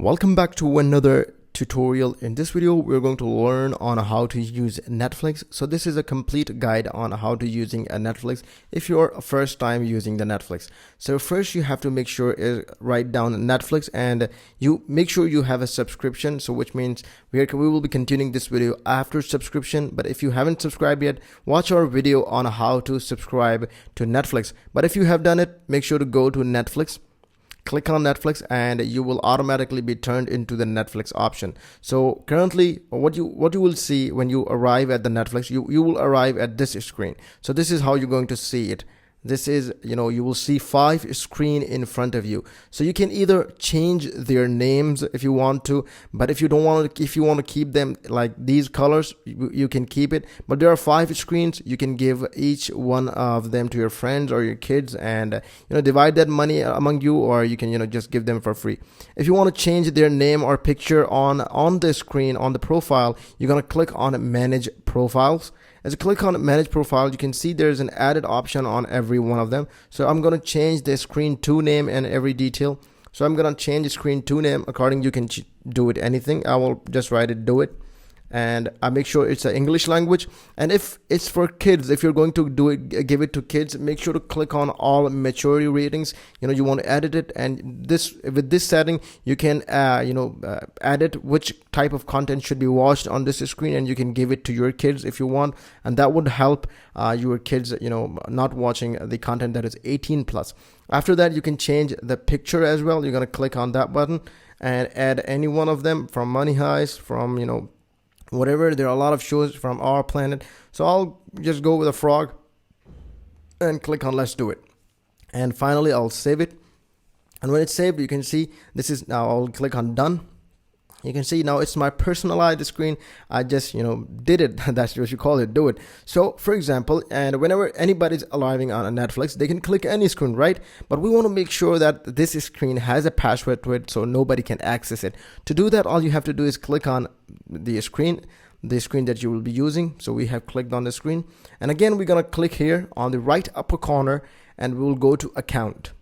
Welcome back to another tutorial. In this video we're going to learn on how to use Netflix. So this is a complete guide on how to using a Netflix if you're first time using the Netflix. So first you have to make sure write down Netflix and you make sure you have a subscription, so which means we will be continuing this video after subscription. But if you haven't subscribed yet, watch our video on how to subscribe to Netflix. But if you have done it, make sure to go to Netflix, click on Netflix, and you will automatically be turned into the Netflix option. So currently what you will see when you arrive at the Netflix, you will arrive at this screen. So this is how you're going to see it. This is, you will see 5 screens in front of you. So you can either change their names if you want to, but if you don't want to, if you want to keep them like these colors, you can keep it. But there are 5 screens. You can give each one of them to your friends or your kids, and divide that money among you, or you can just give them for free. If you want to change their name or picture on the screen, on the profile, you're going to click on Manage Profiles. As you click on Manage Profile, you can see there's an added option on every one of them. So I'm going to change the screen to name and every detail. So I'm going to change the screen to name according. You can do it anything. I will just write it, do it. And I make sure it's an English language. And if it's for kids, if you're going to do it, give it to kids, make sure to click on all maturity ratings. You want to edit it, and with this setting you can edit which type of content should be watched on this screen, and you can give it to your kids if you want, and that would help your kids not watching the content that is 18 plus. After that, you can change the picture as well. You're going to click on that button and add any one of them, from Money Heist, from whatever. There are a lot of shows from our planet, so I'll just go with a frog and click on Let's Do It. And finally I'll save it, and when it's saved, you can see this is now. I'll click on Done. You can see now it's my personalized screen. I just did it. That's what you call it, do it. So for example, and whenever anybody's arriving on a Netflix, they can click any screen, right? But we want to make sure that this screen has a password to it so nobody can access it. To do that, all you have to do is click on the screen that you will be using. So we have clicked on the screen, and again we're going to click here on the right upper corner, and we will go to Account.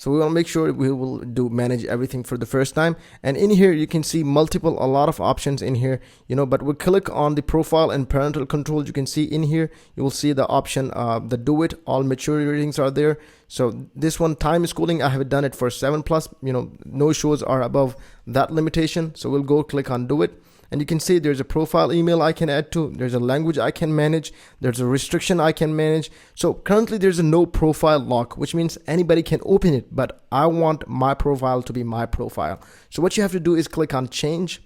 So we want to make sure we will do manage everything for the first time. And in here you can see a lot of options in here, but we'll click on the profile and parental controls. You can see in here, you will see the option, the do it, all maturity ratings are there. So this one, time schooling, I have done it for 7 plus, no shows are above that limitation. So we'll go click on do it. And you can see there's a profile email I can add to, there's a language I can manage, there's a restriction I can manage. So currently there's a no profile lock, which means anybody can open it, but I want my profile to be my profile. So what you have to do is click on change.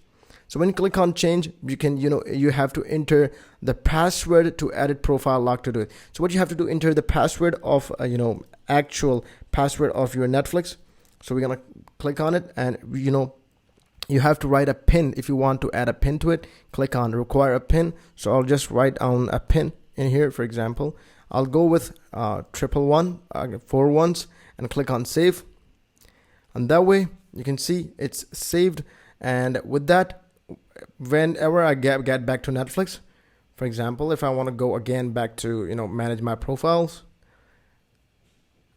So when you click on change, you can, you have to enter the password to edit profile lock to do it. So what you have to do, enter the password of, actual password of your Netflix. So we're going to click on it, and, you have to write a pin. If you want to add a pin to it, click on require a pin. So I'll just write down a pin in here. For example, I'll go with 111, 4 ones, and click on save. And that way you can see it's saved. And with that, whenever I get back to Netflix, for example, if I want to go again back to manage my profiles,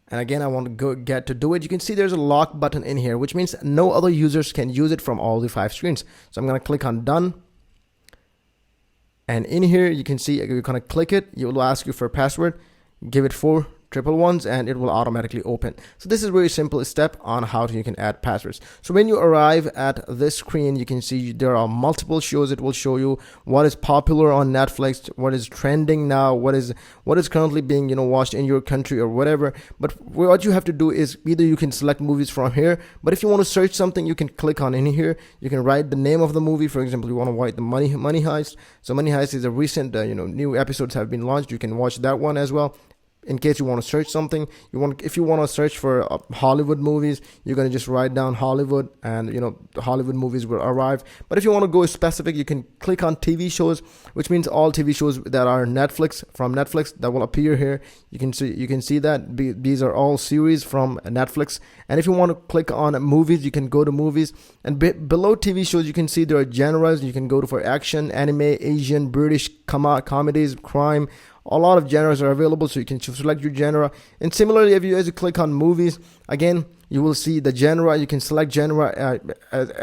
and again I want to get to do it, you can see there's a lock button in here, which means no other users can use it from all the 5 screens. So I'm going to click on done, and in here you can see you're going to click it. It will ask you for a password, give it 4 111s, and it will automatically open. So this is a very simple step on how you can add passwords. So when you arrive at this screen, you can see there are multiple shows. It will show you what is popular on Netflix, what is trending now, what is currently being watched in your country or whatever. But what you have to do is either you can select movies from here, but if you want to search something, you can click on in here. You can write the name of the movie. For example, you want to write the Money Heist. So Money Heist is a recent new episodes have been launched. You can watch that one as well. In case you want to search something, if you want to search for Hollywood movies, you're going to just write down Hollywood, and the Hollywood movies will arrive. But if you want to go specific, you can click on TV shows, which means all TV shows that are from Netflix that will appear here. You can see that these are all series from Netflix. And if you want to click on movies, you can go to movies, and below TV shows you can see there are genres. You can go for action, anime, Asian, British, comedies, crime, a lot of genres are available, so you can select your genre. And similarly, if you click on movies, again, you will see the genre. You can select genre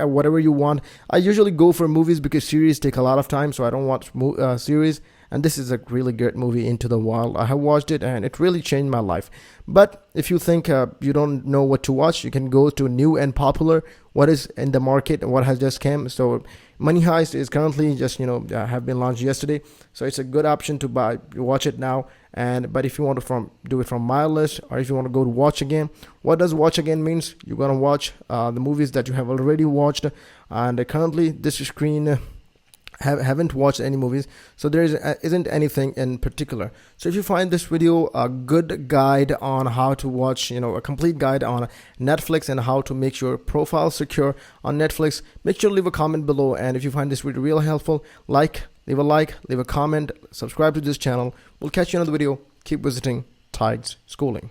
whatever you want. I usually go for movies because series take a lot of time, so I don't watch series. And this is a really good movie, Into the Wild. I have watched it and it really changed my life. But if you think you don't know what to watch, you can go to new and popular, what is in the market and what has just came. So Money Heist is currently just have been launched yesterday, so it's a good option to watch it now. But if you want to do it from my list, or if you want to go to watch again, what does watch again means? You're gonna watch the movies that you have already watched, and currently this screen haven't watched any movies, so there isn't anything in particular. So if you find this video a good guide on how to watch, a complete guide on Netflix and how to make your profile secure on Netflix, make sure to leave a comment below. And if you find this video really helpful, leave a comment, subscribe to this channel. We'll catch you in another video. Keep visiting Tides Schooling.